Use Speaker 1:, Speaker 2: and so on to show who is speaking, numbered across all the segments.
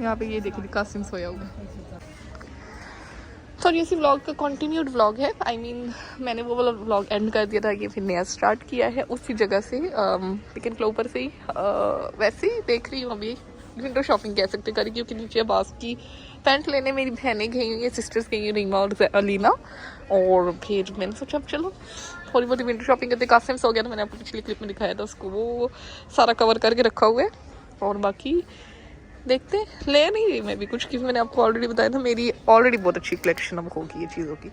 Speaker 1: यहाँ पे ये देखिए कासिम सोया हुआ है। सॉरी, इसी व्लॉग का कंटिन्यूड व्लॉग है। I mean, मैंने वो वाला व्लॉग एंड कर दिया था कि फिर नया स्टार्ट किया है उसी जगह से, पिक एंड क्लोवर से ही। वैसे ही देख रही हूँ अभी, विंडो शॉपिंग कह सकते करी, क्योंकि नीचे अब्बास की पैंट लेने मेरी बहनें गई हुई है, सिस्टर्स गई हुई, रीमा और अलीना। और फिर मैंने सोचा अब चलो थोड़ी बहुत विंडो शॉपिंग करते। कासिम सो गया था, मैंने आपको पिछली क्लिप में दिखाया था उसको, वो सारा कवर करके रखा हुआ है। और बाकी देखते ले नहीं रही मैं भी कुछ, क्योंकि मैंने आपको ऑलरेडी बताया था मेरी ऑलरेडी बहुत अच्छी कलेक्शन अब होगी ये चीज़ों की।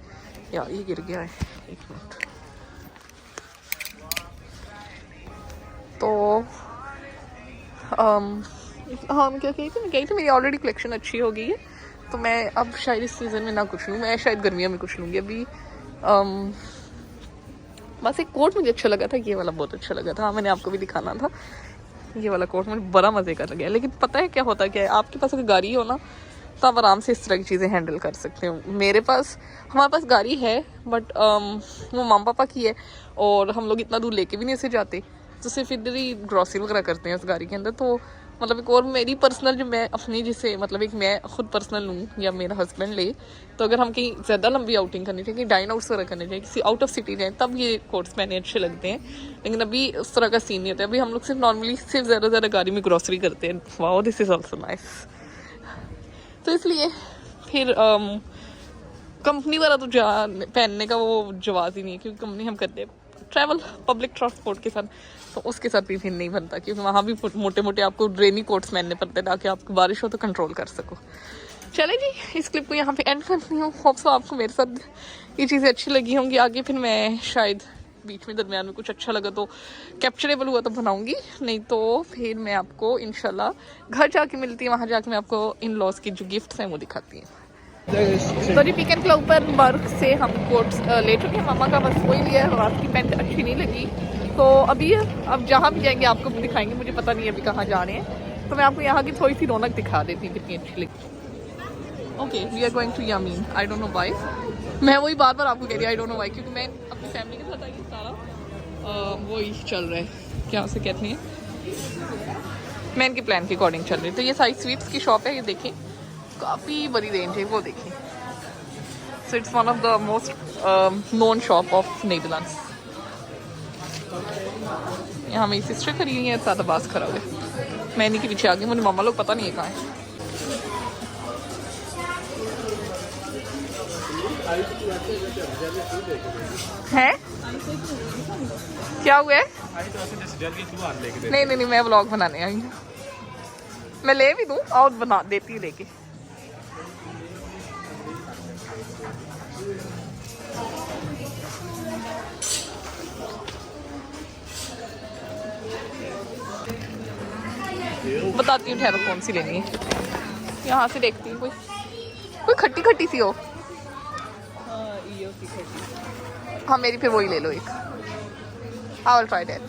Speaker 1: यार ये गिर गया है, एक मिनट। तो हाँ, मैं क्या कही थी, मैं कही थी मेरी ऑलरेडी कलेक्शन अच्छी हो गई है, तो मैं अब शायद इस सीज़न में ना कुछ लूँ, मैं शायद गर्मियों में कुछ लूँगी अभी। बस एक कोट मुझे अच्छा लगा था, ये वाला बहुत अच्छा लगा था। हाँ, मैंने आपको भी दिखाना था, ये वाला कोट मुझे बड़ा मज़े का लगा। लेकिन पता है क्या होता क्या है, आपके पास अगर गाड़ी हो ना तो आप आराम से इस तरह की चीज़ें हैंडल कर सकते हो। हमारे पास गाड़ी है, बट वो मामा पापा की है, और हम लोग इतना दूर लेके भी नहीं उसे जाते, तो सिर्फ इधर ही ग्रॉसरी वगैरह करते हैं उस गाड़ी के अंदर। तो मतलब एक और मेरी पर्सनल जो मैं अपनी जिसे मतलब एक मैं खुद पर्सनल लूँ या मेरा हस्बैंड ले, तो अगर हम कहीं ज़्यादा लंबी आउटिंग करनी चाहिए, कहीं डाइन आउट्स वगैरह करने चाहिए, किसी आउट ऑफ सिटी जाए, तब ये कोट्स पहने अच्छे लगते हैं। लेकिन अभी उस तरह का सीन नहीं होता। अभी हम लोग सिर्फ नॉर्मली सिर्फ ज़्यादा गाड़ी में ग्रॉसरी करते हैं। Wow, this is also nice. तो इसलिए फिर कंपनी वाला तो पहनने का वो जवाब ही नहीं है, क्योंकि कंपनी हम करते हैं ट्रैवल पब्लिक ट्रांसपोर्ट के साथ, तो उसके साथ भी फिर नहीं बनता, क्योंकि वहाँ भी मोटे मोटे आपको रेनी कोट्स पहनने पड़ते हैं ताकि आपको बारिश हो तो कंट्रोल कर सको। चले जी, इस क्लिप को यहाँ पे एंड करती हूँ। होप सो आपको मेरे साथ ये चीज़ें अच्छी लगी होंगी। आगे फिर मैं शायद बीच में दरमियान में कुछ अच्छा लगा तो कैप्चरेबल हुआ तो बनाऊंगी, नहीं तो फिर मैं आपको इंशाल्लाह घर जाके मिलती है। वहाँ जाके मैं आपको इन लॉज की जो गिफ्ट्स हैं वो दिखाती हूँ। तो जी पिक एंड क्लोवर वर्क से हम कोट्स ले चुके हैं। मामा का बस वही लिया है, आपकी पैंट अच्छी नहीं लगी, तो अभी अब जहाँ भी जाएंगे आपको भी दिखाएंगे। मुझे पता नहीं है अभी कहाँ जा रहे हैं, तो मैं आपको यहाँ की थोड़ी सी रौनक दिखा देती हूँ कितनी अच्छी लगी। Okay, we are going to यामीन। आई डोंट नो व्हाई, मैं वही बार बार आपको कह रही हूँ, आई डोंट नो व्हाई, क्योंकि मैं अपनी फैमिली के साथ आई सारा वही चल रहा है, क्या उसे कहते हैं, मैं इनके प्लान के अकॉर्डिंग चल रही है। तो ये सारी स्वीट्स की शॉप है, ये देखें काफ़ी बड़ी रेंज है, वो देखिए। So it's one of the most known shop of Netherlands. यहाँ मेरी सिस्टर खड़ी हुई है, साथ अब्बास खड़ा हुआ है, मैं इन्हीं के पीछे आ गई। मुझे मामा लोग पता नहीं है कहाँ है। क्या हुआ है? नहीं नहीं नहीं, मैं व्लॉग बनाने आई हूँ, मैं ले भी दूँ और बना देती हूँ लेके। बताती हूँ, ठहरो कौन सी लेनी है। यहाँ से देखती हूँ कोई खट्टी खट्टी सी हो। हाँ मेरी फिर वही ले लो एक। I will try that.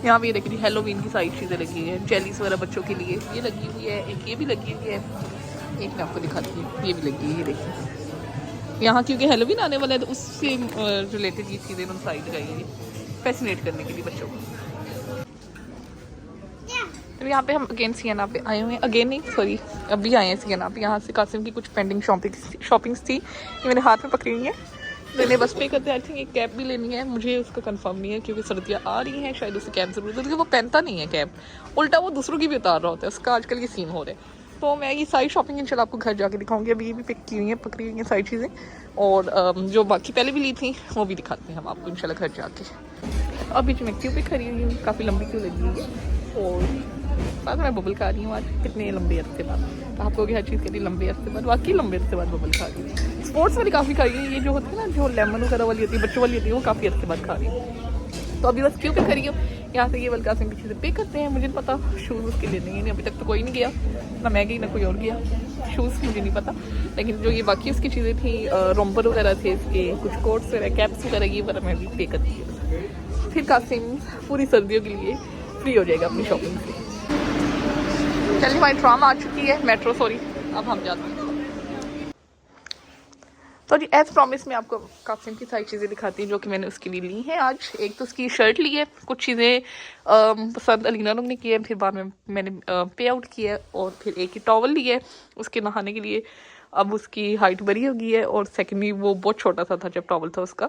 Speaker 1: यहाँ भी देखिए हेलोवीन की सारी चीज़ें लगी हैं, जेलीस वगैरह बच्चों के लिए ये लगी हुई है, एक ये भी लगी हुई है, एक मैं आपको दिखाती हूँ ये भी लगी है, ये देखिए। यहाँ क्योंकि हेलोवीन आने वाला है तो उससे रिलेटेड ये चीज़ें उन साइड लगाई है फैसिनेट करने के लिए बच्चों को। तो यहाँ पे हम अगेन सियाना पे आए हुए हैं, अगेन नहीं सॉरी अभी आए हैं सियाना पे। यहाँ से कासिम की कुछ पेंडिंग शॉपिंग्स थी, ये मेरे हाथ में पकड़ी हुई है, मैंने बस पे करते। आई थिंक एक कैप भी लेनी है, मुझे उसका कंफर्म नहीं है क्योंकि सर्दियाँ आ रही हैं, शायद उसे कैप ज़रूरत है, क्योंकि वो पहनता नहीं है कैप, उल्टा वो दूसरों की भी उतार रहा होता है, उसका आजकल ये सीन हो रहा है। तो मैं ये सारी शॉपिंग इंशाल्लाह आपको घर जाके दिखाऊंगी। अभी ये भी पिक की हुई है, पकड़ी हुई हैं सारी चीज़ें, और जो बाकी पहले भी ली थी वो भी दिखाते हैं हम आपको इंशाल्लाह घर जाके। अभी जो मैं क्यों पे खड़ी हुई हूँ, काफ़ी लंबी क्यों लगी हुई है, और बाद मैं बबल खा रही हूँ आज कितने लंबे अरसे बाद। आपको हर चीज़ के लिए लंबे अरसे बाद, वाकई लंबे अरसे बाद बबल खा रही हूँ। स्पोर्ट्स वाली काफ़ी खाई है, ये जो होती है ना जो लेमन वगैरह वाली होती है बच्चों वाली होती है, वो काफ़ी अरसे बाद खा रही हूँ। तो अभी बस क्यों पे खड़ी हूँ, यहाँ से ये बल्कि कासिम की चीज़ें पे करते हैं। मुझे नहीं पता शूज़ उसके लिए नहीं, अभी तक तो कोई नहीं गया, ना मैं गई ना कोई और गया, शूज़ मुझे नहीं पता। लेकिन जो ये बाकी उसकी चीज़ें थी, रोम्बर वगैरह थे इसके, कुछ कोट्स वगैरह, कैप्स वगैरह, ये वगैरह मैं भी पे करती हूँ। फिर कासिम पूरी सर्दियों के लिए फ्री हो जाएगा अपनी शॉपिंग से। चलिए हमारी ट्राम आ चुकी है, मेट्रो सॉरी, अब हम जाते हैं। तो जी एज प्रॉमिस मैं आपको काफ़ी की सारी चीज़ें दिखाती हूँ जो कि मैंने उसके लिए ली हैं आज। एक तो उसकी शर्ट ली है, कुछ चीज़ें पसंद अलीना लोग ने की है, फिर बाद में मैंने पे आउट किया है, और फिर एक ही टॉवल ली है उसके नहाने के लिए। अब उसकी हाइट बड़ी हो गई है, और सेकेंडली वो बहुत छोटा सा था जब टॉवल था उसका।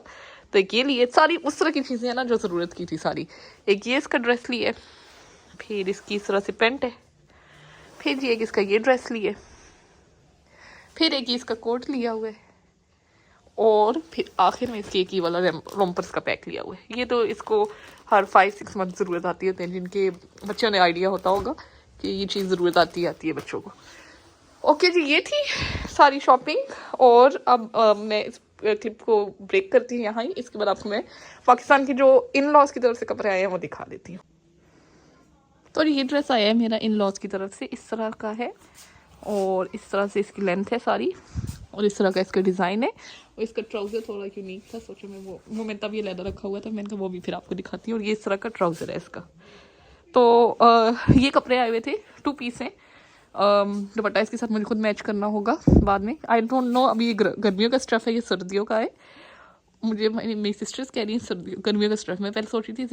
Speaker 1: तो एक ये लिए, सारी उस तरह की चीज़ें हैं ना जो ज़रूरत की थी सारी। एक ये इसका ड्रेस ली है, फिर इसकी इस तरह से पेंट है, फिर जी एक इसका ये ड्रेस ली है, फिर एक इसका कोट लिया हुआ है, और फिर आखिर में इसके एक ही वाला रोम्पर्स का पैक लिया हुआ है। ये तो इसको हर 5-6 मंथ ज़रूरत आती है, जिनके बच्चों ने आइडिया होता होगा कि ये चीज़ ज़रूरत आती है बच्चों को। ओके जी, ये थी सारी शॉपिंग। और अब मैं इस क्लिप को ब्रेक करती हूँ यहाँ ही। इसके बाद आपको मैं पाकिस्तान की जो इन लॉज की तरफ से कपड़े आए हैं वो दिखा देती हूँ। तो ये ड्रेस आया है मेरा इन लॉज की तरफ से, इस तरह का है, और इस तरह से इसकी लेंथ है सारी, और इस तरह का इसका डिज़ाइन है। और इसका ट्राउज़र थोड़ा यूनिक था, सोचा मैं वो मैं तब ये लेदर रखा हुआ था, मैंने कहा वो भी फिर आपको दिखाती हूँ। और ये इस तरह का ट्राउज़र है इसका। तो ये कपड़े आए हुए थे, 2 पीस हैं। दुपट्टा इसके साथ मुझे खुद मैच करना होगा बाद में, आई डोंट नो। अभी ये गर्मियों का स्टफ़ है, ये सर्दियों का है। मुझे मेरी सिस्टर्स कह रही हैं सर्दियों गर्मियों का स्टफ़। मैं पहले सोची थी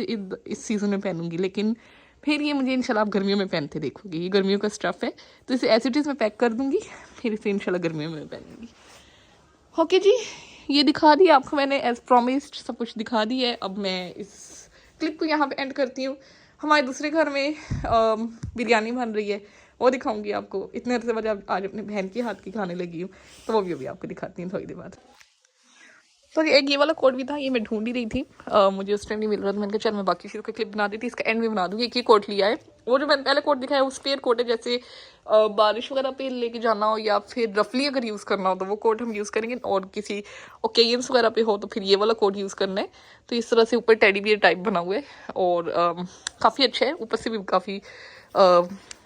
Speaker 1: इस सीज़न में पहनूंगी, लेकिन फिर ये मुझे इंशाल्लाह आप गर्मियों में पहनते देखोगे। ये गर्मियों का स्टफ़ है, तो इसे एज इट इज़ मैं पैक कर दूंगी, फिर इसे इंशाल्लाह गर्मियों में पहनूंगी। ओके जी, ये दिखा दिया आपको मैंने एज प्रॉमिस्ड, सब कुछ दिखा दी है। अब मैं इस क्लिप को यहाँ पे एंड करती हूँ। हमारे दूसरे घर में बिरयानी बन रही है, वो दिखाऊंगी आपको। इतने अरसे बाद आज अपनी बहन के हाथ की खाने लगी हूँ, तो वो भी अभी आपको दिखाती हूँ थोड़ी देर बाद। तो एक ये वाला कोड भी था, ये मैं ढूंढ ही रही थी, मुझे उस टाइम नहीं मिल रहा था। मैंने कहा चल मैं बाकी चीज़ों का क्लिप बना दी थी, इसका एंड भी बना दूँगी। एक ही कोट लिया है, वो जो मैंने पहले कोट दिखाया वो स्पेयर कोट है, जैसे बारिश वगैरह पे लेके जाना हो या फिर रफली अगर यूज़ करना हो तो वो कोट हम यूज़ करेंगे, और किसी ओकेजन्स वगैरह पे हो तो फिर ये वाला कोट यूज़ करना है। तो इस तरह से ऊपर टेडी बियर टाइप बना हुआ है, और काफ़ी अच्छा है, ऊपर से भी काफ़ी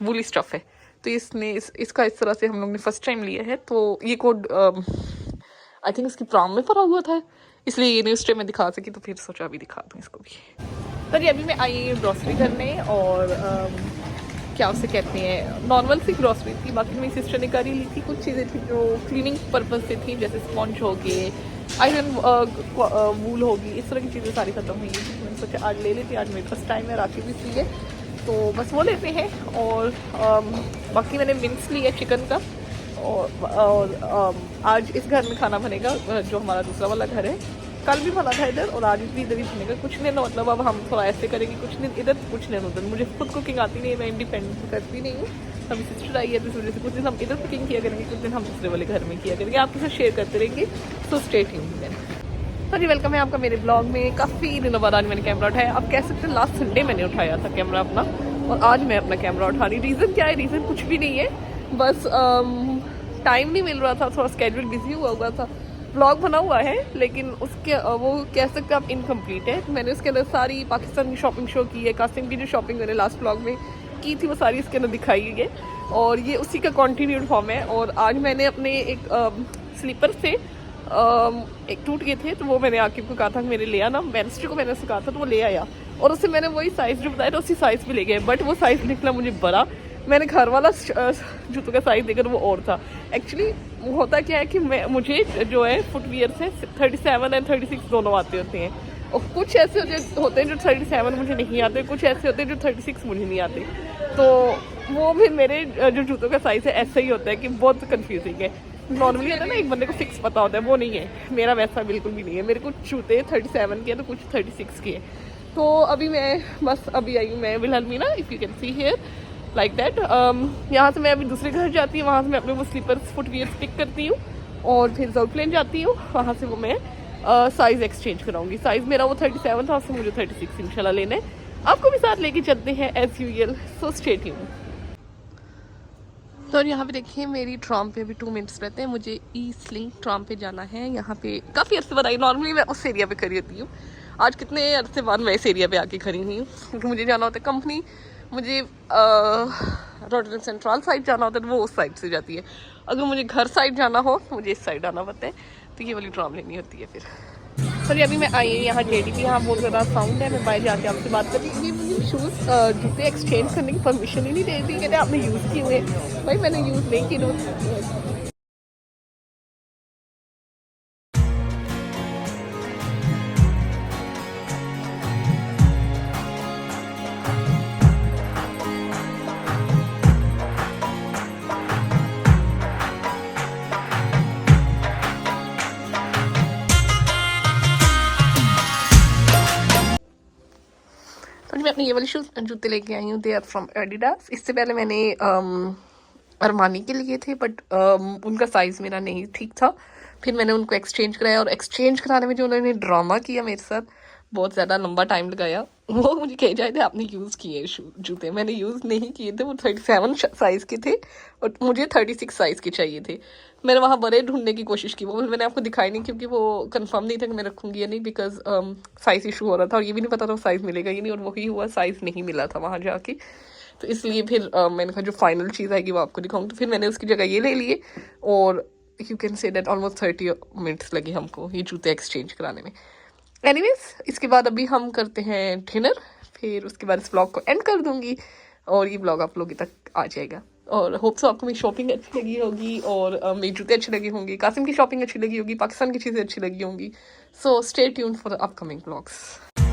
Speaker 1: वूली स्टफ़ है। तो इसका इस तरह से हम लोग ने फर्स्ट टाइम लिया है। तो ये कोड आई थिंक इसकी प्राम में पड़ा हुआ था, इसलिए ये न्यूज़ में दिखा सकी, तो फिर सोचा अभी दिखा दूँ इसको भी। तो जी अभी मैं आई ग्रॉसरी करने, और क्या उसे कहते हैं, नॉर्मल सी ग्रॉसरी थी। बाकी मेरी सिस्टर ने कर ही ली थी, कुछ चीज़ें थी जो क्लीनिंग पर्पज से थी, जैसे स्पॉन्ज हो गए, आयरन वूल होगी, इस तरह की चीज़ें सारी ख़त्म हुई थी। मैंने सोचा आज ले लेती, आज मेरे पास टाइम है, राखी भी फ्री है, तो बस वो लेते हैं। और बाकी मैंने मिन्स लिया चिकन का, और आज इस घर में खाना बनेगा जो हमारा दूसरा वाला घर है। कल भी बना था इधर, और आज भी इधर ही बनेगा। कुछ नहीं ना, मतलब अब हम थोड़ा ऐसे करेंगे, कुछ नहीं इधर कुछ नहीं उधर। मुझे खुद कुकिंग आती नहीं है, मैं इंडिपेंडेंट करती नहीं हूँ। अभी सिस्टर आई है, तो इस वजह से कुछ दिन हम इधर कुकिंग किया करेंगे, कुछ दिन हम दूसरे वाले घर में किया करेंगे, आपके साथ शेयर करते रहेंगे। सो स्टे ट्यून्ड। तो जी वेलकम है आपका मेरे ब्लॉग में। काफ़ी दिनों बाद आज मैंने कैमरा उठाया। आप कह सकते हैं लास्ट संडे मैंने उठाया था कैमरा अपना, और आज मैं अपना कैमरा उठा रही। रीज़न क्या है? रीज़न कुछ भी नहीं है, बस टाइम नहीं मिल रहा था, थोड़ा स्केड्यूल बिजी हुआ था। ब्लॉग बना हुआ है, लेकिन उसके वो कह सकते हैं आप इनकम्प्लीट है। मैंने उसके अंदर सारी पाकिस्तान की शॉपिंग शो की है। कासिम की जो शॉपिंग मैंने लास्ट ब्लॉग में की थी वो सारी इसके अंदर दिखाई है, और ये उसी का कॉन्टीन्यूड फॉर्म है। और आज मैंने अपने एक स्लीपर से एक टूट गए थे, तो वो मैंने आकिब को कहा था कि मेरे ले आना। वेडनेसडे को मैंने उससे कहा था, तो वो ले आया, और उससे मैंने वही साइज़ जो बताया था उसी साइज़ पे ले गए। बट वो साइज़ निकला मुझे बड़ा, मैंने घर वाला जूतों का साइज़ देखकर वो और था। एक्चुअली होता क्या है कि मुझे जो है फुटवियर से 37 एंड 36 दोनों आते होते हैं, और कुछ ऐसे होते हैं जो 37 मुझे नहीं आते, कुछ ऐसे होते हैं जो 36 मुझे नहीं आते। तो वो भी मेरे जो जूतों का साइज़ है ऐसा ही होता है कि बहुत कन्फ्यूजिंग है। नॉर्मली होता है ना एक बंदे को फिक्स पता होता है, वो नहीं है मेरा, वैसा बिल्कुल भी नहीं है। मेरे कुछ जूते 37 के हैं तो कुछ 36 के हैं। तो अभी मैं बस अभी आई हूँ मैं Wilhelmina, if you can see here like that. यहाँ से मैं अभी दूसरे घर जाती हूँ, वहाँ से मैं अपने वो स्लीपर्स फुटवियर्स पिक करती हूँ, और फिर जाउट प्लेन जाती हूँ, वहाँ से वो मैं साइज़ एक्सचेंज कराऊंगी। साइज़ मेरा वो 37 था, उससे मुझे 36 इंशाल्लाह लेना है। आपको भी साथ लेके चलते हैं as usual, so stay tuned. तो यहाँ पे देखिए मेरी ट्राम पे अभी 2 मिनट्स रहते हैं, मुझे ईस्ट लिंक ट्राम पे जाना है। यहाँ पे काफ़ी अर्से बाद आई, नॉर्मली मैं उस एरिया पे खड़ी होती हूँ, आज कितने अर्से बाद मैं इस एरिया पे आके खड़ी हुई हूँ, क्योंकि मुझे जाना होता है कंपनी। मुझे रोटरडम सेंट्रल साइड जाना होता है, तो वो उस साइड से जाती है। अगर मुझे घर साइड जाना हो तो मुझे इस साइड आना पड़ता है, तो ये वाली ट्राम लेनी होती है फिर। सॉरी अभी मैं आई हूँ यहाँ JDP, यहाँ बहुत ज़्यादा साउंड है, मैं बाहर जाके आपसे बात कर रही हूँ। मुझे शूज़ जूते एक्सचेंज करने की परमिशन ही नहीं दे रही, कहते आपने यूज़ किए हुए। भाई मैंने यूज़ नहीं किए। ये वाले शूज़ जूते लेके आई हूँ, दे आर फ्रॉम एडिडास। इससे पहले मैंने अरमानी के लिए थे, बट उनका साइज़ मेरा नहीं ठीक था। फिर मैंने उनको एक्सचेंज कराया, और एक्सचेंज कराने में जो उन्होंने ड्रामा किया मेरे साथ, बहुत ज़्यादा लंबा टाइम लगाया। वो मुझे कह जाए थे आपने यूज़ किए जूते, मैंने यूज़ नहीं किए थे। वो 37 साइज़ के थे और मुझे 36 साइज़ के चाहिए थे। मैंने वहाँ बड़े ढूंढने की कोशिश की, वो मैंने आपको दिखाई नहीं, क्योंकि वो कंफर्म नहीं था कि मैं रखूँगी या नहीं, बिकॉज साइज़ इशू हो रहा था और ये भी नहीं पता था साइज़ मिलेगा ही नहीं, और वही हुआ, साइज़ नहीं मिला था वहाँ जाके। तो इसलिए फिर मैंने कहा जो फाइनल चीज़ आएगी वो आपको दिखाऊंगी। तो फिर मैंने उसकी जगह ये ले लिए, और you can say that almost 30 minutes लगे हमको ये जूते एक्सचेंज कराने में। एनीवेज, इसके बाद अभी हम करते हैं डिनर, फिर उसके बाद इस ब्लॉग को एंड कर दूंगी और ये ब्लॉग आप लोगों तक आ जाएगा। और होप सो आपको मेरी शॉपिंग अच्छी लगी होगी, और मेरी जूते अच्छे लगे होंगे, कासिम की शॉपिंग अच्छी लगी होगी, पाकिस्तान की चीज़ें अच्छी लगी होंगी। सो stay tuned for the upcoming blogs.